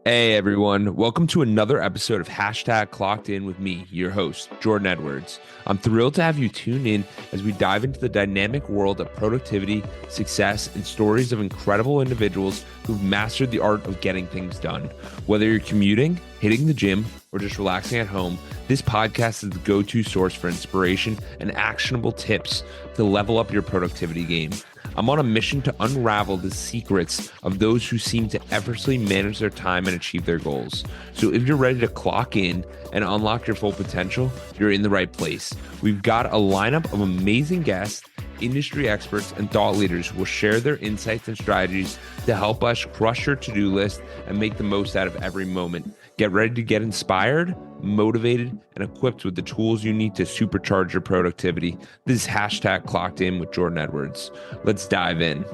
Hey everyone, welcome to another episode of Clockedin with me, your host, Jordan Edwards. I'm thrilled to have you tune in as we dive into the dynamic world of productivity, success, and stories of incredible individuals who've mastered the art of getting things done. Whether you're commuting, hitting the gym, or just relaxing at home, this podcast is the go-to source for inspiration and actionable tips to level up your productivity game. I'm on a mission to unravel the secrets of those who seem to effortlessly manage their time and achieve their goals. So if you're ready to clock in and unlock your full potential, you're in the right place. We've got a lineup of amazing guests, industry experts, and thought leaders who will share their insights and strategies to help us crush your to-do list and make the most out of every moment. Get ready to get inspired, motivated, and equipped with the tools you need to supercharge your productivity. This is #ClockedIn with Jordan Edwards. Let's dive in.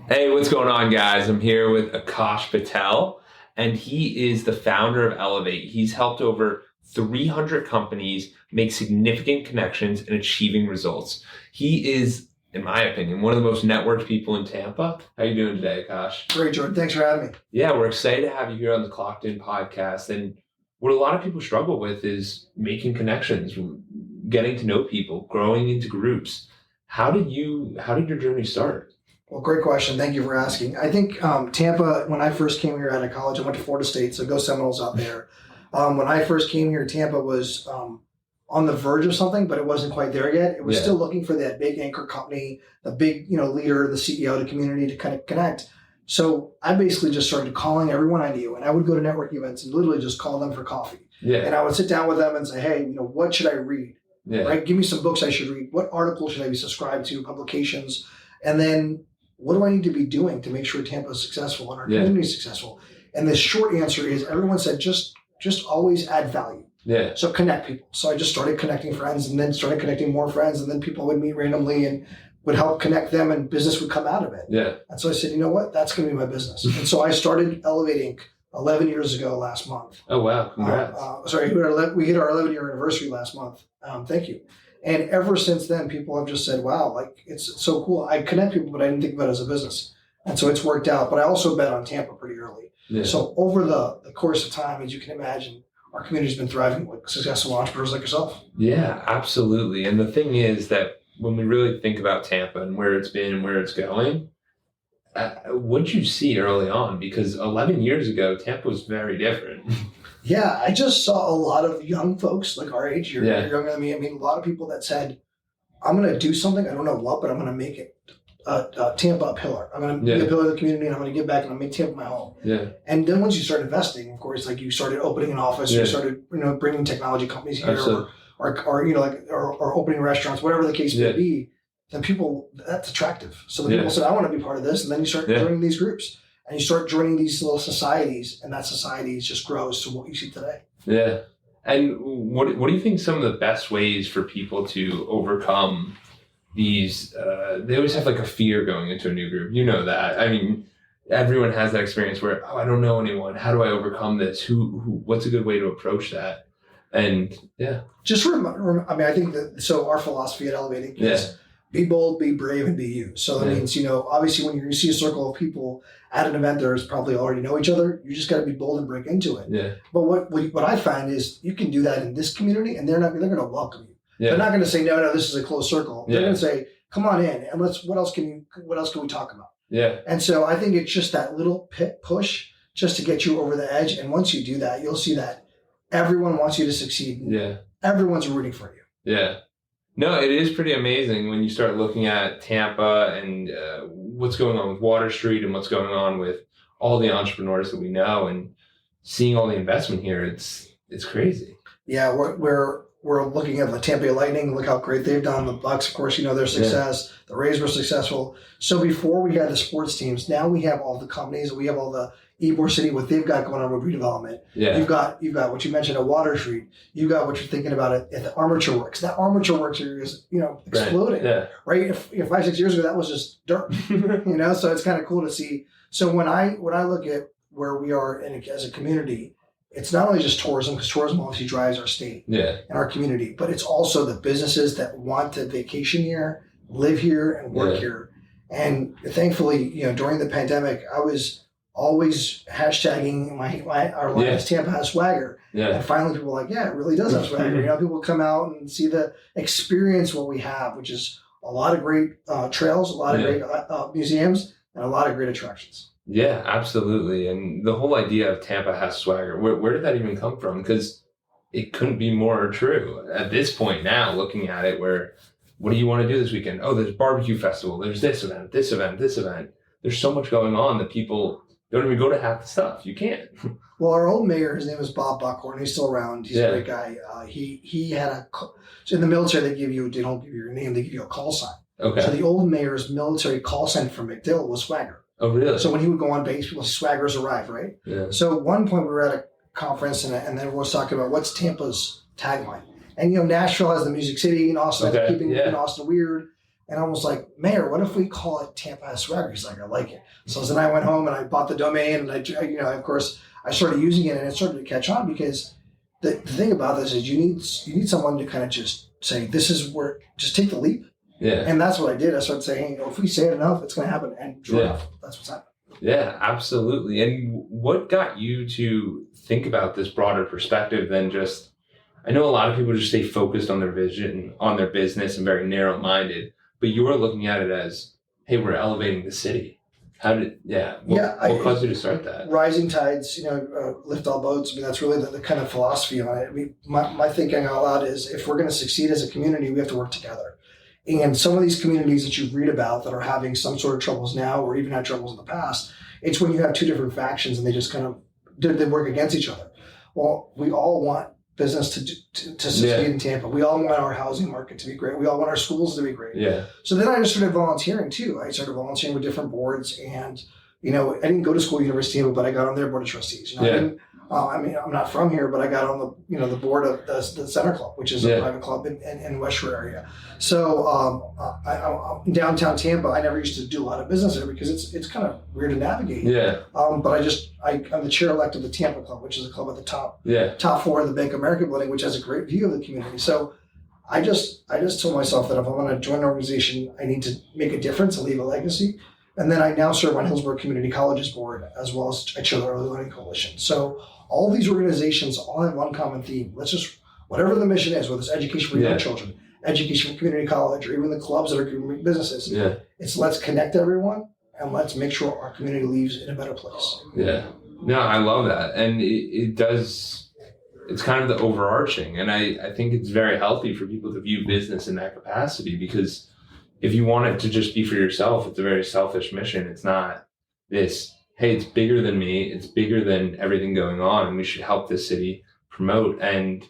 Hey, what's going on, guys? I'm here with Aakash Patel, and he is the founder of Elevate. He's helped over 300 companies make significant connections and achieving results. He is, in my opinion, one of the most networked people in Tampa. How are you doing today, Aakash? Great, Jordan. Thanks for having me. Yeah, we're excited to have you here on the Clockedin podcast. And what a lot of people struggle with is making connections, getting to know people, growing into groups. How did your journey start? Well, great question. Thank you for asking. I think Tampa, when I first came here out of college, I went to Florida State, so go Seminoles out there. When I first came here, Tampa was on the verge of something, but it wasn't quite there yet. It was still looking for that big anchor company, the big leader, the CEO of the community to kind of connect. So I basically just started calling everyone I knew, and I would go to networking events and literally just call them for coffee. Yeah. And I would sit down with them and say, hey, what should I read? Yeah. Right? Give me some books I should read. What articles should I be subscribed to, publications? And then what do I need to be doing to make sure Tampa is successful and our community is successful? And the short answer is everyone said, just always add value. Yeah. So connect people. So I just started connecting friends and then started connecting more friends, and then people would meet randomly and would help connect them and business would come out of it. Yeah. And so I said, you know what? That's going to be my business. And so I started Elevate Inc. 11 years ago last month. Oh, wow. Congrats. We hit our 11-year anniversary last month. Thank you. And ever since then, people have just said, wow, like it's so cool. I connect people, but I didn't think about it as a business. And so it's worked out. But I also bet on Tampa pretty early. Yeah. So over the course of time, as you can imagine, our community's been thriving with successful entrepreneurs like yourself. Yeah, absolutely. And the thing is that when we really think about Tampa and where it's been and where it's going, what did you see early on? Because 11 years ago, Tampa was very different. Yeah, I just saw a lot of young folks like our age. You're younger than me. I mean, a lot of people that said, I'm going to do something. I don't know what, but I'm going to make it Tampa a pillar. I'm going to be a pillar of the community, and I'm going to give back, and I'm going to make Tampa my home. Yeah. And then once you start investing, of course, like you started opening an office, you started bringing technology companies here, or opening restaurants, whatever the case may be. Then people, that's attractive. So then people said, I want to be part of this, and then you start joining these groups. And you start joining these little societies, and that society just grows to what you see today. Yeah. And what do you think some of the best ways for people to overcome these? They always have like a fear going into a new group. You know that. I mean, everyone has that experience where, I don't know anyone. How do I overcome this? What's a good way to approach that? And just remember. I mean, I think that so our philosophy at Elevating is be bold, be brave, and be you. So that means, obviously when you see a circle of people at an event, there's probably already know each other. You just got to be bold and break into it. Yeah. But what I find is you can do that in this community, and they're going to welcome you. Yeah. They're not going to say, no, this is a closed circle. They're going to say, come on in, and what else can we talk about? Yeah. And so I think it's just that little push just to get you over the edge. And once you do that, you'll see that everyone wants you to succeed. Yeah. Everyone's rooting for you. Yeah. No, it is pretty amazing when you start looking at Tampa and what's going on with Water Street and what's going on with all the entrepreneurs that we know, and seeing all the investment here. It's crazy. Yeah, we're looking at the Tampa Bay Lightning. Look how great they've done. The Bucks, of course, their success. The Rays were successful. So before we had the sports teams, now we have all the companies. We have all the Ybor City, what they've got going on with redevelopment. Yeah. You've got what you mentioned at Water Street. You've got what you're thinking about at the Armature Works. That Armature Works area is, exploding. Right. Yeah. Right? If 5-6 years ago that was just dirt. So it's kind of cool to see. So when I look at where we are as a community, it's not only just tourism, because tourism obviously drives our state and our community, but it's also the businesses that want to vacation here, live here, and work here. And thankfully, during the pandemic, I was always hashtagging our line is Tampa has swagger. Yeah. And finally people were like, yeah, it really does have swagger. People come out and see experience what we have, which is a lot of great trails, a lot of great museums, and a lot of great attractions. Yeah, absolutely. And the whole idea of Tampa has swagger, where did that even come from? Because it couldn't be more true at this point now, looking at it, where what do you want to do this weekend? Oh, there's barbecue festival. There's this event, this event, this event. There's so much going on that people don't even go to half the stuff. You can't. Well, our old mayor, his name is Bob Buckhorn. He's still around. He's a great guy. He had so in the military, they don't give you your name, they give you a call sign. Okay. So the old mayor's military call sign for McDill was swagger. Oh, really? So when he would go on base, people say swaggers arrive, right? Yeah. So at one point we were at a conference and then everyone was talking about what's Tampa's tagline. And, Nashville has the Music City and Austin has keeping Austin weird. And I was like, Mayor, what if we call it Tampa has swagger? He's like, I like it. So then I went home and I bought the domain and of course I started using it and it started to catch on because the thing about this is you need someone to kind of just say, this is where, just take the leap. Yeah. And that's what I did. I started saying, if we say it enough, it's going to happen. And sure enough, that's what's happening. Yeah, absolutely. And what got you to think about this broader perspective than just, I know a lot of people just stay focused on their vision, on their business and very narrow-minded, but you were looking at it as, hey, we're elevating the city. What caused you to start that? Rising tides, lift all boats. I mean, that's really the kind of philosophy on it. I mean, my thinking out loud is if we're going to succeed as a community, we have to work together. And some of these communities that you read about that are having some sort of troubles now or even had troubles in the past, it's when you have two different factions and they just kind of they work against each other. Well, we all want business to succeed in Tampa. We all want our housing market to be great. We all want our schools to be great. Yeah. So then I just started volunteering too. I started volunteering with different boards and, I didn't go to school at University of Tampa, but I got on their board of trustees. I'm not from here, but I got on the board of the Center Club, which is a private club in West Shore area. So I'm downtown Tampa. I never used to do a lot of business there because it's kind of weird to navigate. Yeah. But I'm the chair elect of the Tampa Club, which is a club at the top floor of the Bank of America building, which has a great view of the community. So I just told myself that if I want to join an organization, I need to make a difference and leave a legacy. And then I now serve on Hillsborough Community College's board, as well as I chair the Early Learning Coalition. So all these organizations all have one common theme. Let's just, whatever the mission is, whether it's education for young children, education for community college, or even the clubs that are businesses, it's let's connect everyone and let's make sure our community leaves in a better place. Yeah. No, I love that. And it does, it's kind of the overarching. And I think it's very healthy for people to view business in that capacity because if you want it to just be for yourself, it's a very selfish mission. It's not this, hey, it's bigger than me. It's bigger than everything going on. And we should help this city promote. And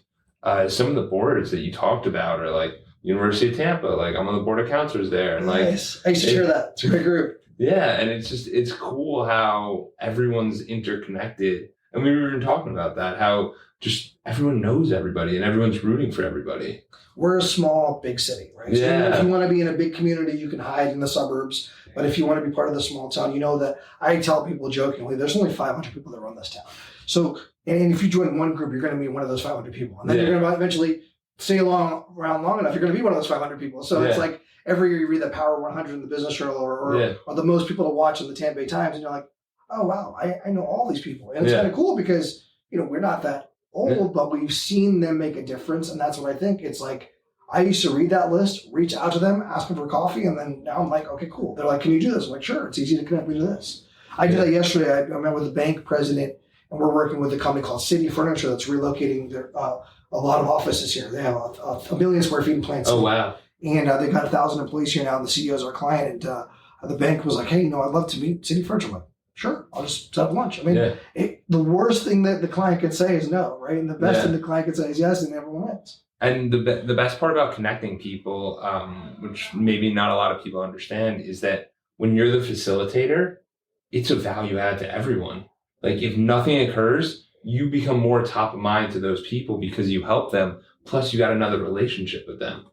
some of the boards that you talked about are like University of Tampa. Like I'm on the board of counselors there. And nice. I used to chair that. It's a great group. Yeah. And it's cool how everyone's interconnected. And we were even talking about that, how just everyone knows everybody and everyone's rooting for everybody. We're a small, big city, right? Yeah. So if you want to be in a big community, you can hide in the suburbs. But if you want to be part of the small town, that I tell people jokingly, there's only 500 people that run this town. So, and if you join one group, you're going to be one of those 500 people. And then you're going to eventually stay around long enough, you're going to be one of those 500 people. So it's like every year you read the Power 100 in the Business Journal or the most people to watch in the Tampa Bay Times. And you're like, oh, wow, I know all these people. And it's kind of cool because, we're not that old, but we've seen them make a difference. And that's what I think. It's like, I used to read that list, reach out to them, ask them for coffee. And then now I'm like, okay, cool. They're like, can you do this? I'm like, sure. It's easy to connect me to this. I did that yesterday. I met with the bank president and we're working with a company called City Furniture that's relocating a lot of offices here. They have a million square feet in Plant City. Oh, wow. And they've got 1,000 employees here now. And the CEO is our client. And the bank was like, hey, I'd love to meet City Furniture. I'm like, sure, I'll just set up lunch. I mean, the worst thing that the client could say is no, right? And the best thing the client could say is yes, and everyone wins. And the best part about connecting people, which maybe not a lot of people understand, is that when you're the facilitator, it's a value add to everyone. Like if nothing occurs, you become more top of mind to those people because you help them. Plus you got another relationship with them.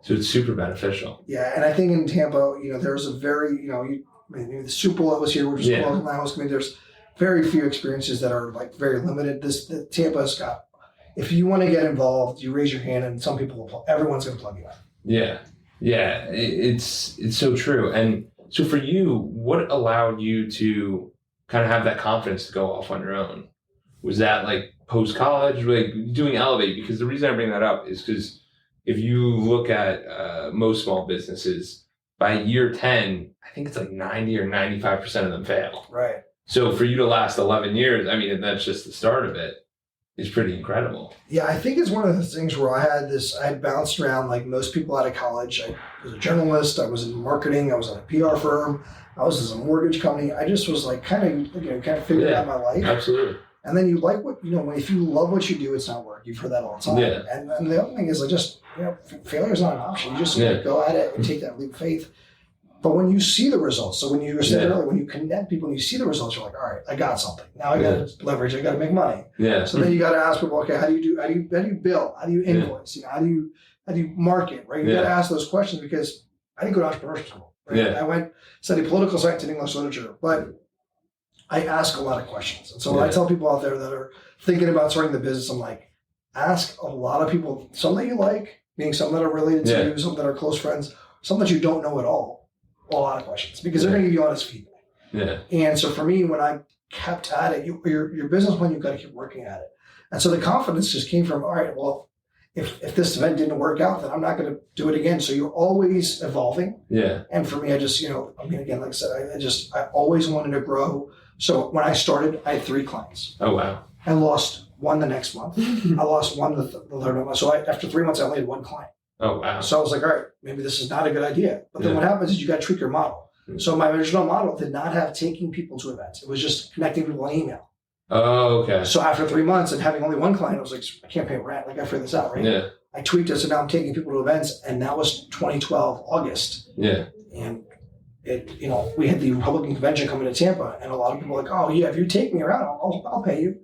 So it's super beneficial. Yeah. And I think in Tampa, there's a very, the Super Bowl that was here, which is close my house. I mean, there's very few experiences that are like very limited. Tampa's got, if you want to get involved, you raise your hand and some people everyone's going to plug you in. Yeah. Yeah. It's so true. And so for you, what allowed you to kind of have that confidence to go off on your own? Was that like post college, like doing Elevate? Because the reason I bring that up is because if you look at most small businesses, by year 10, I think it's like 90 or 95% of them fail. Right. So for you to last 11 years, I mean, and that's just the start of it, is pretty incredible. Yeah, I think it's one of the things where I had bounced around like most people out of college. I was a journalist, I was in marketing, I was at a PR firm, I was in a mortgage company. I just was like kind of figuring out my life. Absolutely. And then you like what, if you love what you do, it's not work. You've heard that all the time. Yeah. And the other thing is failure is not an option. You just go at it and take that leap of faith. But when you see the results, so when you were saying earlier, when you connect people and you see the results, you're like, all right, I got something. Now I got to leverage. I got to make money. Yeah. So then you got to ask people, okay, how do you bill? How do you invoice? How do you market? Right. You got to ask those questions because I didn't go to entrepreneurship school. Right? Yeah. I went study political science and English literature, but I ask a lot of questions. And so when I tell people out there that are thinking about starting the business, I'm like, ask a lot of people, some that you like, meaning some that are related to you, some that are close friends, some that you don't know at all, a lot of questions, because they're going to give you honest feedback. Yeah. And so for me, when I kept at it, your business plan, you've got to keep working at it. And so the confidence just came from, all right, well, if this event didn't work out, then I'm not going to do it again. So you're always evolving. Yeah. And for me, I just, again, like I said, I always wanted to grow. So when I started, I had 3 clients. Oh, wow. I lost one the next month. I lost one the third month. So after 3 months, I only had 1 client. Oh, wow. So I was like, all right, maybe this is not a good idea. But then what happens is you got to tweak your model. Mm-hmm. So my original model did not have taking people to events. It was just connecting people on email. Oh, okay. So after 3 months and having only 1 client, I was like, I can't pay rent. Like I figured this out, right? Yeah. I tweaked it. So now I'm taking people to events. And that was 2012, August. Yeah. And we had the Republican convention coming to Tampa, and a lot of people were like, oh yeah, if you take me around, I'll pay you.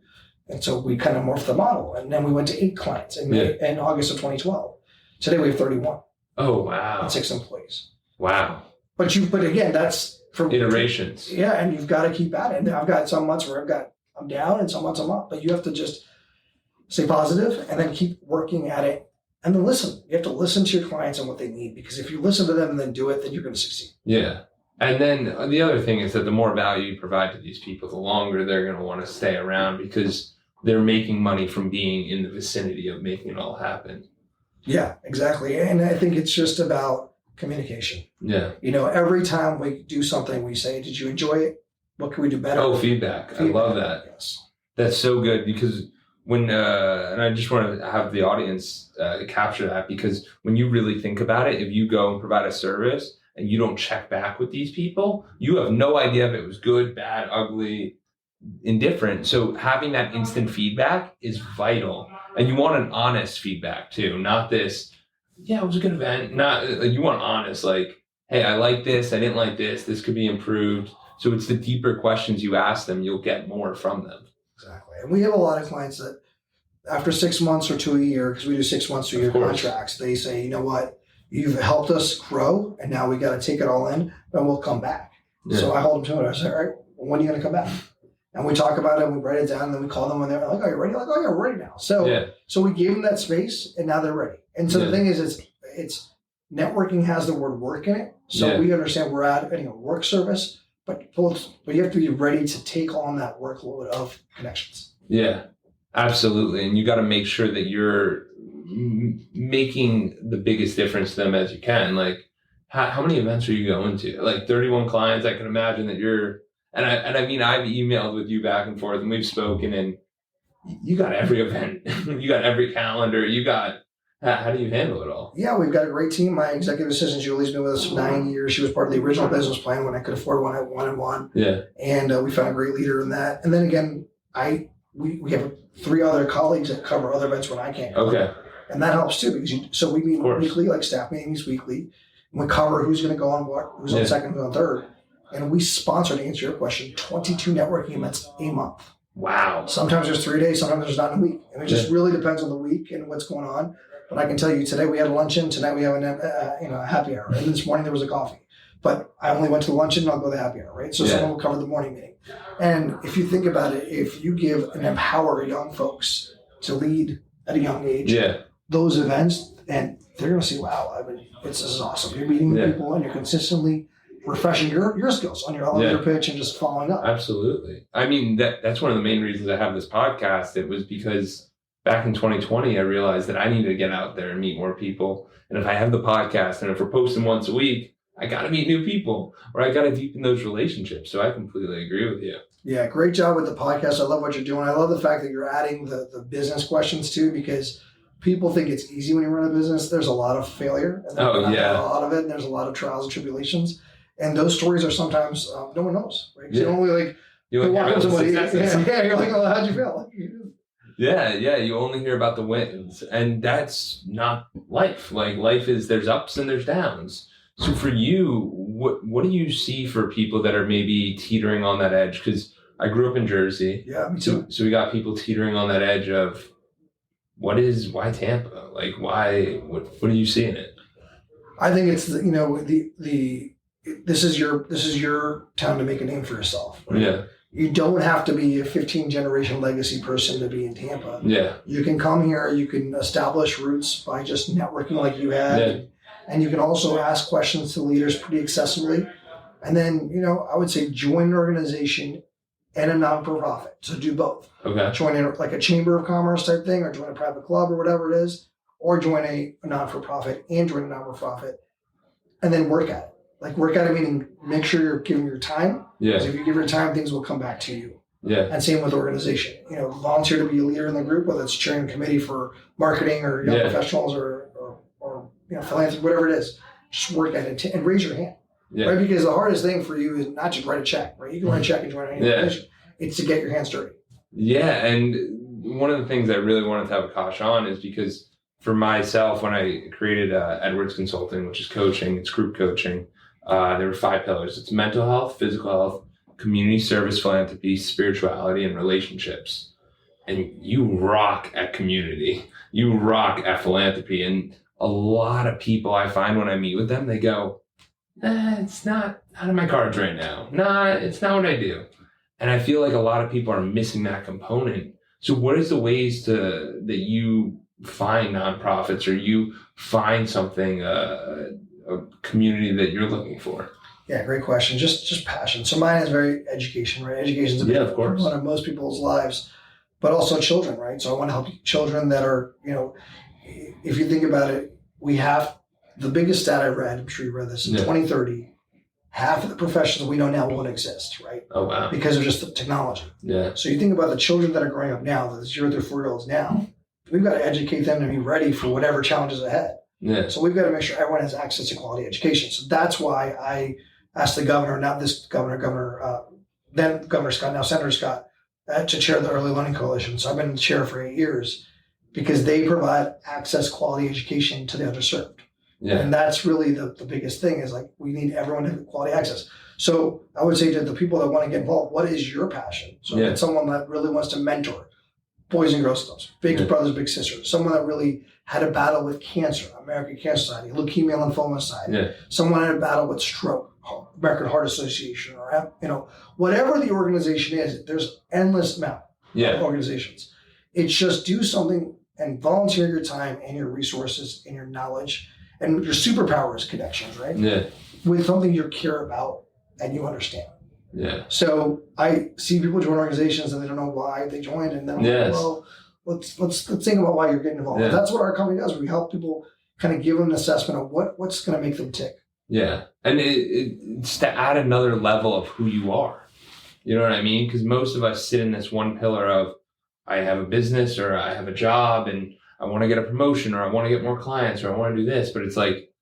And so we kind of morphed the model, and then we went to 8 clients in August of 2012. Today we have 31. Oh wow! And 6 employees. Wow! But again, that's from iterations. Yeah, and you've got to keep at it. And I've got some months where I'm down, and some months I'm up. But you have to just stay positive, and then keep working at it. And then listen. You have to listen to your clients and what they need, because if you listen to them and then do it, then you're going to succeed. Yeah. And then the other thing is that the more value you provide to these people, the longer they're going to want to stay around, because they're making money from being in the vicinity of making it all happen. Yeah, exactly. And I think it's just about communication. Yeah. Every time we do something, we say, did you enjoy it? What can we do better? Oh, feedback. I love that. Yes. That's so good, because when, and I just want to have the audience capture that, because when you really think about it, if you go and provide a service and you don't check back with these people, you have no idea if it was good, bad, ugly, indifferent. So having that instant feedback is vital. And you want an honest feedback too, not this, it was a good event. You want honest, like, hey, I like this, I didn't like this, this could be improved. So it's the deeper questions you ask them, you'll get more from them. Exactly. And we have a lot of clients that after 6 months or to a year, because we do 6 months to a year contracts, they say, you know what, you've helped us grow, and now we got to take it all in, and we'll come back. Yeah. So I hold them to it. I say, all right, when are you going to come back? And we talk about it, and we write it down, and then we call them when they're like, are you ready? Like, oh, yeah, we're ready now. So we gave them that space, and now they're ready. And so the thing is, it's networking has the word work in it. So we understand we're at a work service, but you have to be ready to take on that workload of connections. Yeah, absolutely. And you got to make sure that you're making the biggest difference to them as you can. Like, how many events are you going to? Like 31 clients, I can imagine that you're, and I mean, I've emailed with you back and forth, and we've spoken, and you got every event, you got every calendar, how do you handle it all? Yeah, we've got a great team. My executive assistant, Julie's been with us for 9 years. She was part of the original business plan when I could afford one-on-one. Yeah. And we found a great leader in that. And then again, we have 3 other colleagues that cover other events when I can't. Okay. And that helps too, because we meet weekly, like staff meetings weekly. And we cover who's going to go on what, who's on second, who's on third. And we sponsor, to answer your question, 22 networking events a month. Wow. Sometimes there's 3 days, sometimes there's not in a week. And it just really depends on the week and what's going on. But I can tell you, today we had a luncheon, tonight we have a happy hour. And this morning there was a coffee. But I only went to the luncheon and I'll go to the happy hour, right? So someone will cover the morning meeting. And if you think about it, if you give and empower young folks to lead at a young age, those events, and they're going to see, wow, this is awesome. You're meeting people and you're consistently refreshing your skills on your elevator pitch and just following up. Absolutely. I mean, that's one of the main reasons I have this podcast. It was because back in 2020, I realized that I needed to get out there and meet more people. And if I have the podcast and if we're posting once a week, I got to meet new people or I got to deepen those relationships. So I completely agree with you. Yeah, great job with the podcast. I love what you're doing. I love the fact that you're adding the business questions too, because people think it's easy when you run a business. There's a lot of failure. And a lot of it. And there's a lot of trials and tribulations. And those stories are sometimes no one knows, right? Because you only walk up to somebody. You're like, oh, how'd you feel? Yeah, you only hear about the wins. And that's not life. Like life is, there's ups and there's downs. So for you, what do you see for people that are maybe teetering on that edge? Because I grew up in Jersey. Yeah, me too. So we got people teetering on that edge of why Tampa? Like why? What do you see in it? I think it's this is your time to make a name for yourself. Right? Yeah. You don't have to be a 15-generation legacy person to be in Tampa. Yeah. You can come here. You can establish roots by just networking like you had. Yeah. And you can also ask questions to leaders pretty accessibly. And then, I would say join an organization and a non-for-profit. So do both. Okay. Join in like a chamber of commerce type thing or join a private club or whatever it is. Or join a non-for-profit and join a non-for-profit. And then work at it. Like work at it meaning make sure you're giving your time. Yeah. Because if you give your time, things will come back to you. Yeah. And same with organization. Volunteer to be a leader in the group, whether it's chairing a committee for marketing or young professionals or philanthropy, whatever it is, just work at it and raise your hand, right? Because the hardest thing for you is not just write a check, right? You can write a check and join any organization. It's to get your hands dirty. Yeah, and one of the things I really wanted to have Aakash on is because for myself, when I created Edwards Consulting, which is coaching, it's group coaching, there were 5 pillars. It's mental health, physical health, community service, philanthropy, spirituality, and relationships. And you rock at community. You rock at philanthropy. And a lot of people I find when I meet with them, they go, it's not out of my cards right now. It's not what I do. And I feel like a lot of people are missing that component. So what is the ways that you find nonprofits or you find something, a community that you're looking for? Yeah, great question. Just passion. So mine is very education, right? Education is a big one of most people's lives, but also children, right? So I want to help children that are, if you think about it, we have the biggest stat I read, I'm sure you read this, in 2030, half of the professions we know now won't exist, right? Oh, wow. Because of just the technology. Yeah. So you think about the children that are growing up now, the 0 through 4-year-olds now, we've got to educate them to be ready for whatever challenges ahead. Yeah. So we've got to make sure everyone has access to quality education. So that's why I asked the governor, not this governor, then Governor Scott, now Senator Scott, to chair the Early Learning Coalition. So I've been the chair for 8 years. Because they provide access quality education to the underserved. Yeah. And that's really the biggest thing is like we need everyone to have quality access. So I would say to the people that want to get involved, what is your passion? So if it's someone that really wants to mentor Boys and Girls Clubs, Big Brothers, Big Sisters, someone that really had a battle with cancer, American Cancer Society, Leukemia Lymphoma Society, someone had a battle with stroke, American Heart Association, or whatever the organization is, there's endless amount of organizations. It's just do something and volunteer your time and your resources and your knowledge and your superpowers connections, right? Yeah. With something you care about and you understand. Yeah. So I see people join organizations and they don't know why they joined, and then like, well, let's think about why you're getting involved. Yeah. That's what our company does. We help people kind of give them an assessment of what's going to make them tick. Yeah, and it's to add another level of who you are. You know what I mean? Because most of us sit in this one pillar of I have a business or I have a job and I want to get a promotion or I want to get more clients or I want to do this. But it's like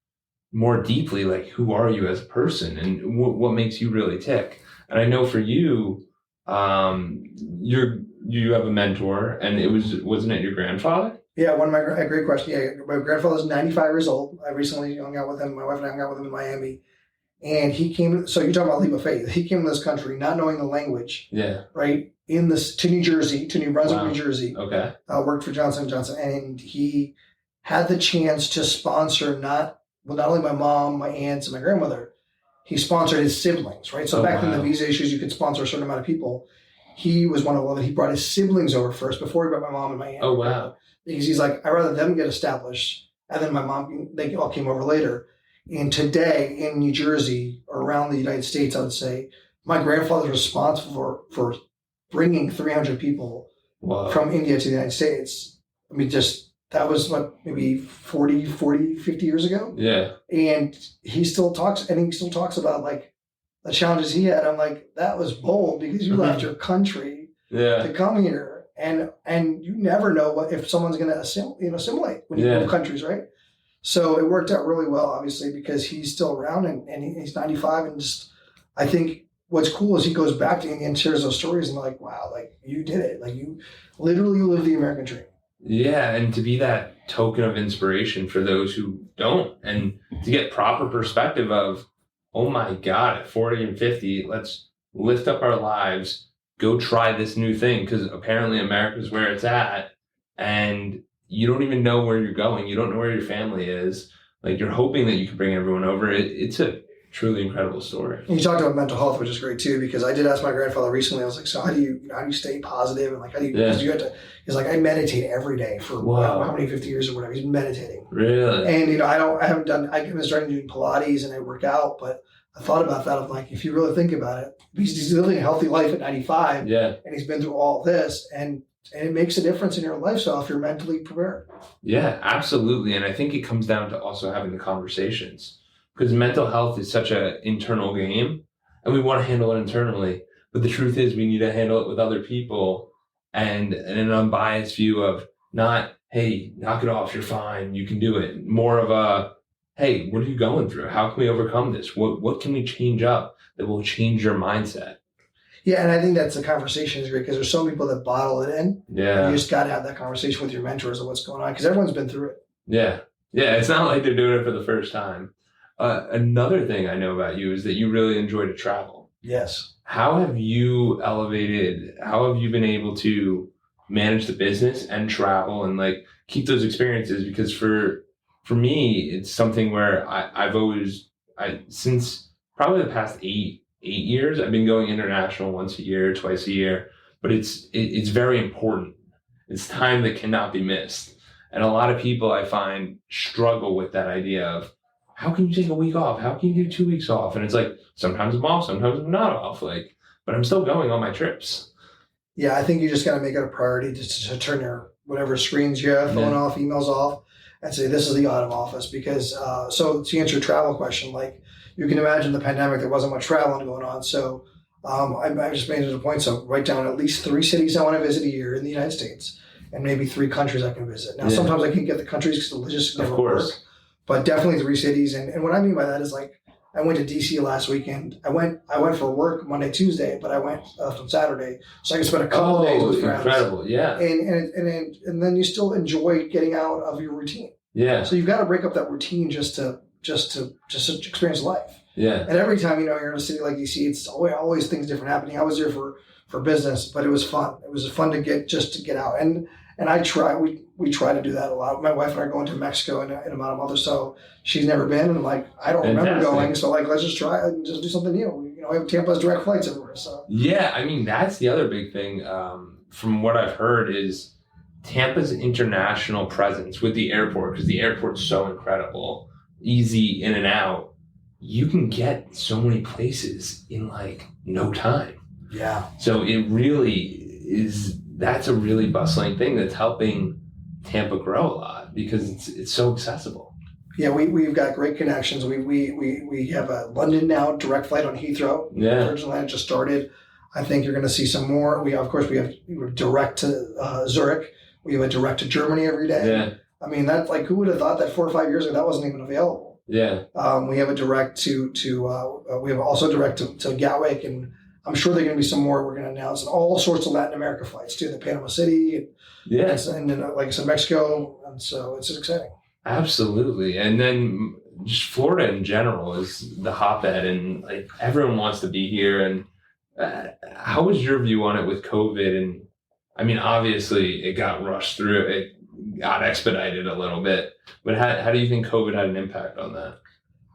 more deeply, like, who are you as a person and what makes you really tick? And I know for you, you have a mentor, and wasn't it your grandfather? Yeah, great question. Yeah, my grandfather's 95 years old. I recently hung out with him. My wife and I hung out with him in Miami. And he came, so you're talking about leap of faith. He came to this country not knowing the language. Yeah. Right? To New Jersey, to New Brunswick, New Jersey. Okay. Worked for Johnson & Johnson. And he had the chance to sponsor not only my mom, my aunts, and my grandmother, he sponsored his siblings, right? So back in the visa issues, you could sponsor a certain amount of people. He was one of them. He brought his siblings over first before he brought my mom and my aunt. Oh, wow. Because he's like, I'd rather them get established. And then my mom, they all came over later. And today in New Jersey, around the United States, I would say my grandfather was responsible for bringing 300 people from India to the United States. I mean, that was maybe 50 years ago. Yeah. And he still talks about like the challenges he had. I'm like, that was bold because you left your country to come here, and you never know if someone's going to assimilate when you move countries, right? So it worked out really well, obviously, because he's still around and he's 95, and I think what's cool is he goes back to India and shares those stories, and like, wow, like you did it, like you literally lived the American dream. Yeah, and to be that token of inspiration for those who don't, and to get proper perspective of, oh my God, at 40 and 50, let's lift up our lives, go try this new thing, because apparently America's where it's at, and you don't even know where you're going. You don't know where your family is. Like, you're hoping that you can bring everyone over. It's a truly incredible story. And you talked about mental health, which is great too, because I did ask my grandfather recently. I was like, so how do you stay positive? And like, how do you, because you have to, he's like, I meditate every day for how many 50 years or whatever. He's been meditating. Really? And, I've been starting doing Pilates and I work out, but I thought about that of like, if you really think about it, he's living a healthy life at 95 and he's been through all this, and it makes a difference in your lifestyle if you're mentally prepared. Yeah, absolutely. And I think it comes down to also having the conversations, because mental health is such an internal game and we want to handle it internally. But the truth is we need to handle it with other people, and an unbiased view of not, hey, knock it off, you're fine, you can do it. More of a, hey, what are you going through? How can we overcome this? What can we change up that will change your mindset? Yeah, and I think that's the conversation is great, because there's some people that bottle it in. Yeah. You just got to have that conversation with your mentors of what's going on, because everyone's been through it. Yeah. Yeah, it's not like they're doing it for the first time. Another thing I know about you is that you really enjoy to travel. Yes. How have you been able to manage the business and travel and like keep those experiences? Because for me, it's something where since probably the past eight years, I've been going international once a year, twice a year, but it's very important. It's time that cannot be missed. And a lot of people I find struggle with that idea of, how can you take a week off? How can you do 2 weeks off? And it's like, sometimes I'm off, sometimes I'm not off, like, but I'm still going on my trips. Yeah, I think you just got to make it a priority to turn your whatever screens you have, phone off, emails off, and say, this is the out of office. Because, so to answer your travel question, like, you can imagine the pandemic, there wasn't much traveling going on. So I just made it a point. So write down at least 3 cities I want to visit a year in the United States, and maybe 3 countries I can visit. Now, sometimes I can't get the countries because the logistics never work. But definitely 3 cities. And what I mean by that is, like, I went to DC last weekend. I went for work Monday, Tuesday, but I went on Saturday, so I could spend a couple of days with friends. Incredible, yeah. And then you still enjoy getting out of your routine. Yeah. So you've got to break up that routine just to experience life. Yeah. And every time you're in a city like DC, it's always things different happening. I was there for business, but it was fun. It was fun to get out. And we try to do that a lot. My wife and I are going to Mexico in about a month or so. She's never been, and like, I don't remember going. So like, let's just try and just do something new. We have Tampa's direct flights everywhere. So yeah, I mean, that's the other big thing. From what I've heard is Tampa's international presence with the airport, because the airport's so incredible, easy in and out. You can get so many places in like no time. Yeah. So it really is. That's a really bustling thing that's helping Tampa grow a lot, because it's so accessible. Yeah, we've got great connections. We have a London now direct flight on Heathrow. Yeah, Virgin Atlantic just started. I think you're going to see some more. We have direct to Zurich. We have a direct to Germany every day. Yeah, I mean, that's like, who would have thought that 4 or 5 years ago that wasn't even available? Yeah. We have a direct we have also direct to Gatwick, and I'm sure there are going to be some more we're going to announce, and all sorts of Latin America flights too, the Panama City, and then, like I said, Mexico, and so it's exciting. Absolutely. And then just Florida in general is the hotbed, and like everyone wants to be here. And how was your view on it with COVID? And I mean, obviously it got rushed through, it got expedited a little bit, but how do you think COVID had an impact on that?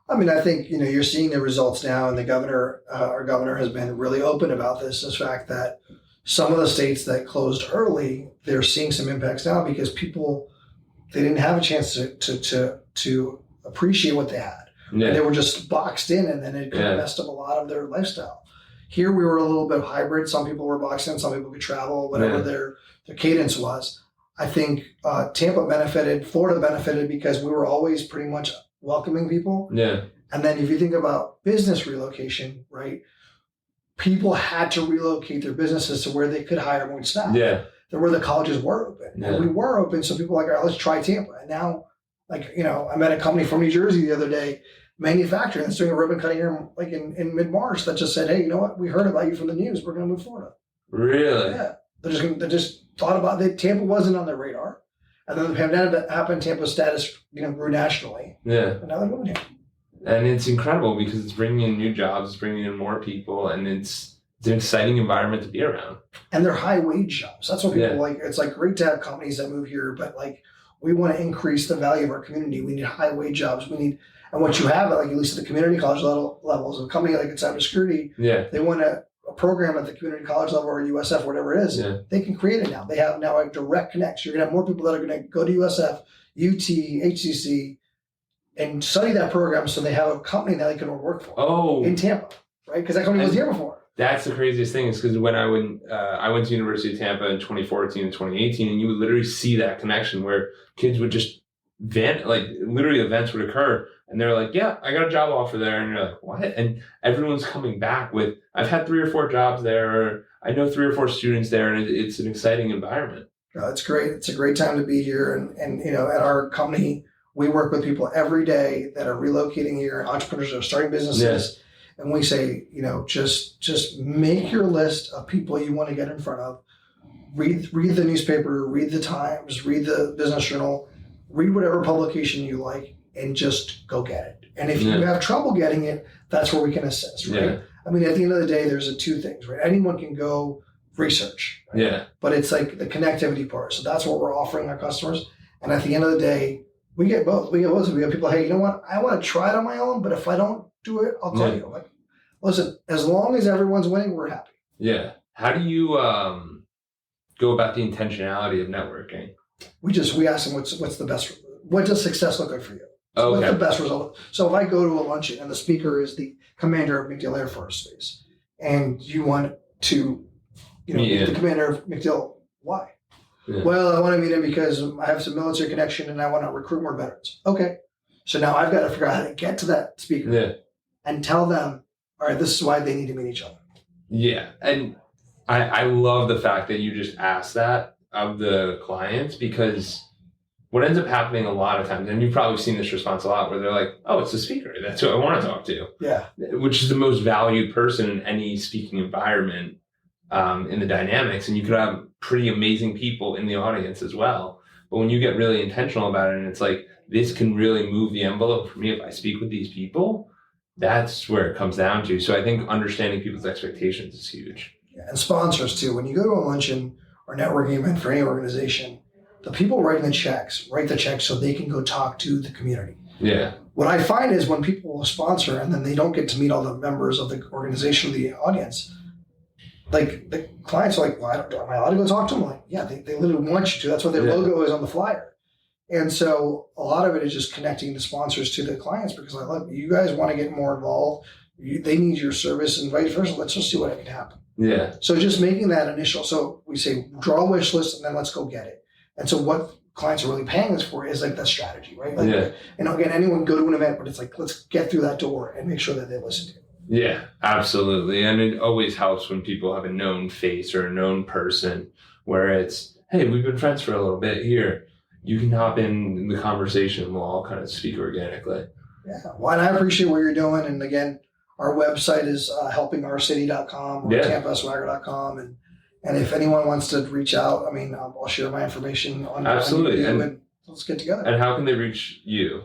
I mean, I think, you're seeing the results now, and the governor, our governor, has been really open about this fact that some of the states that closed early, they're seeing some impacts now because people, they didn't have a chance to appreciate what they had, And they were just boxed in, and then it kind of messed up a lot of their lifestyle. Here we were a little bit hybrid. Some people were boxed in, some people could travel, whatever their cadence was. I think Tampa benefited, Florida benefited because we were always pretty much welcoming people. Yeah. And then if you think about business relocation, right? People had to relocate their businesses to where they could hire more staff. Yeah. Where the colleges were open. And we were open, so people were like, all right, let's try Tampa. And now, like, you know, I met a company from New Jersey the other day, manufacturing, that's doing a ribbon cutting here like in mid-March, that just said, hey, you know what? We heard about you from the news. We're going to move to Florida. Really? Yeah. They just thought about it. Tampa wasn't on their radar. And then the pandemic happened, Tampa's status, you know, grew nationally. Yeah. And now they're moving here. And it's incredible because it's bringing in new jobs, it's bringing in more people, and it's an exciting environment to be around. And they're high wage jobs. That's what people like. It's like great to have companies that move here, but like we want to increase the value of our community. We need high wage jobs. We need, and what you have, like at least at the community college levels, a company like in cybersecurity, they want a program at the community college level or USF, whatever it is. They can create it now. They have now a direct connection. You're going to have more people that are going to go to USF, UT, HCC, and study that program, so they have a company that they can work for in Tampa, right? Because that company was here before. That's the craziest thing, is because when I went to University of Tampa in 2014 and 2018, and you would literally see that connection where kids would just like literally events would occur, and they're like, yeah, I got a job offer there, and you're like, what? And everyone's coming back with, I've had 3 or 4 jobs there, or I know 3 or 4 students there, and it's an exciting environment. It's great. It's a great time to be here, and you know, at our company, we work with people every day that are relocating here, entrepreneurs that are starting businesses. And we say, you know, just make your list of people you want to get in front of. Read the newspaper, read the Times, read the Business Journal, read whatever publication you like, and just go get it. And if you have trouble getting it, that's where we can assist, right? I mean, at the end of the day, there's 2 things, right? Anyone can go research, right? But it's like the connectivity part. So that's what we're offering our customers. And at the end of the day, we get both. We have people, hey, you know what? I want to try it on my own, but if I don't do it, I'll call you. Like, listen, as long as everyone's winning, we're happy. Yeah. How do you go about the intentionality of networking? We ask them what's the best. What does success look like for you? So what's the best result? So if I go to a luncheon and the speaker is the commander of MacDill Air Force Base, and you want to, you know, meet the commander of MacDill, why? Well, I want to meet him because I have some military connection and I want to recruit more veterans. Okay. So now I've got to figure out how to get to that speaker and tell them, all right, this is why they need to meet each other. Yeah. And I love the fact that you just asked that of the clients, because what ends up happening a lot of times, and you've probably seen this response a lot, where they're like, oh, it's the speaker. That's who I want to talk to. Yeah. Which is the most valued person in any speaking environment in the dynamics. And you could have pretty amazing people in the audience as well. But when you get really intentional about it, and it's like, this can really move the envelope for me if I speak with these people, that's where it comes down to. So I think understanding people's expectations is huge. Yeah, and sponsors too. When you go to a luncheon or networking event for any organization, the people writing the checks write the checks so they can go talk to the community. Yeah. What I find is when people sponsor and then they don't get to meet all the members of the organization, the audience, like the clients are like, well, am I allowed to go talk to them? Like, yeah, they literally want you to. That's what their logo is on the flyer. And so a lot of it is just connecting the sponsors to the clients, because like, look, you guys want to get more involved. They need your service and vice versa. Let's just see what can happen. Yeah. So just making that initial, so we say draw a wish list and then let's go get it. And so what clients are really paying us for is like that strategy, right? Like, you know, again, anyone can go to an event, but it's like, let's get through that door and make sure that they listen to you. Yeah, absolutely. And it always helps when people have a known face or a known person where it's, hey, we've been friends for a little bit here. You can hop in the conversation and we'll all kind of speak organically. Yeah. Well, and I appreciate what you're doing. And again, our website is helpingourcity.com or tampaswagger.com. And if anyone wants to reach out, I mean, I'll share my information on absolutely. And let's get together. And how can they reach you?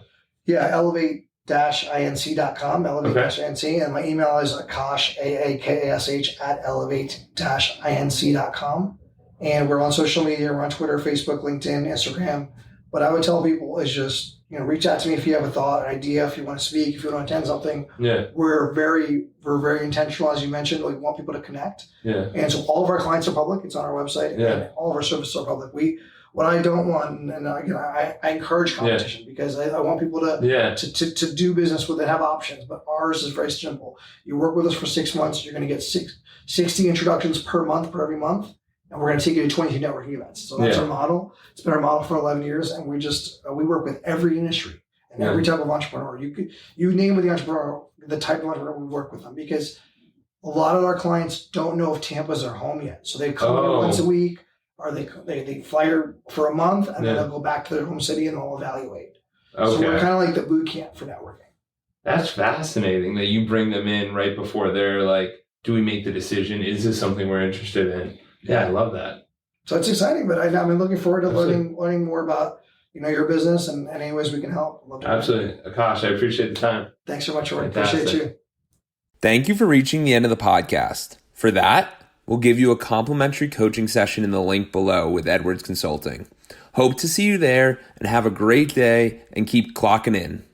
Yeah, elevate-inc.com, elevate-inc. And my email is Aakash, Aakash at elevate-inc.com. And we're on social media. We're on Twitter, Facebook, LinkedIn, Instagram. What I would tell people is just, you know, reach out to me if you have a thought, an idea, if you want to speak, if you want to attend something. Yeah. We're very intentional, as you mentioned. We want people to connect. Yeah. And so all of our clients are public. It's on our website. Yeah. And all of our services are public. We What I don't want, and again, I encourage competition because I want people to do business with and have options. But ours is very simple. You work with us for 6 months, you're going to get 60 introductions per month for every month. And we're going to take you to 22 networking events. So that's our model. It's been our model for 11 years. And we work with every industry and every type of entrepreneur. You name the entrepreneur, the type of entrepreneur, we work with them because a lot of our clients don't know if Tampa's their home yet. So they come here once a week, or they fly here for a month, and then they'll go back to their home city and they'll evaluate. Okay. So we're kind of like the boot camp for networking. That's fascinating that you bring them in right before they're like, do we make the decision? Is this something we're interested in? Yeah, I love that. So it's exciting, but I'm looking forward to learning more about your business and any ways we can help. Absolutely. Aakash, I appreciate the time. Thanks so much, Jordan. Appreciate you. Thank you for reaching the end of the podcast. For that, we'll give you a complimentary coaching session in the link below with Edwards Consulting. Hope to see you there and have a great day and keep clocking in.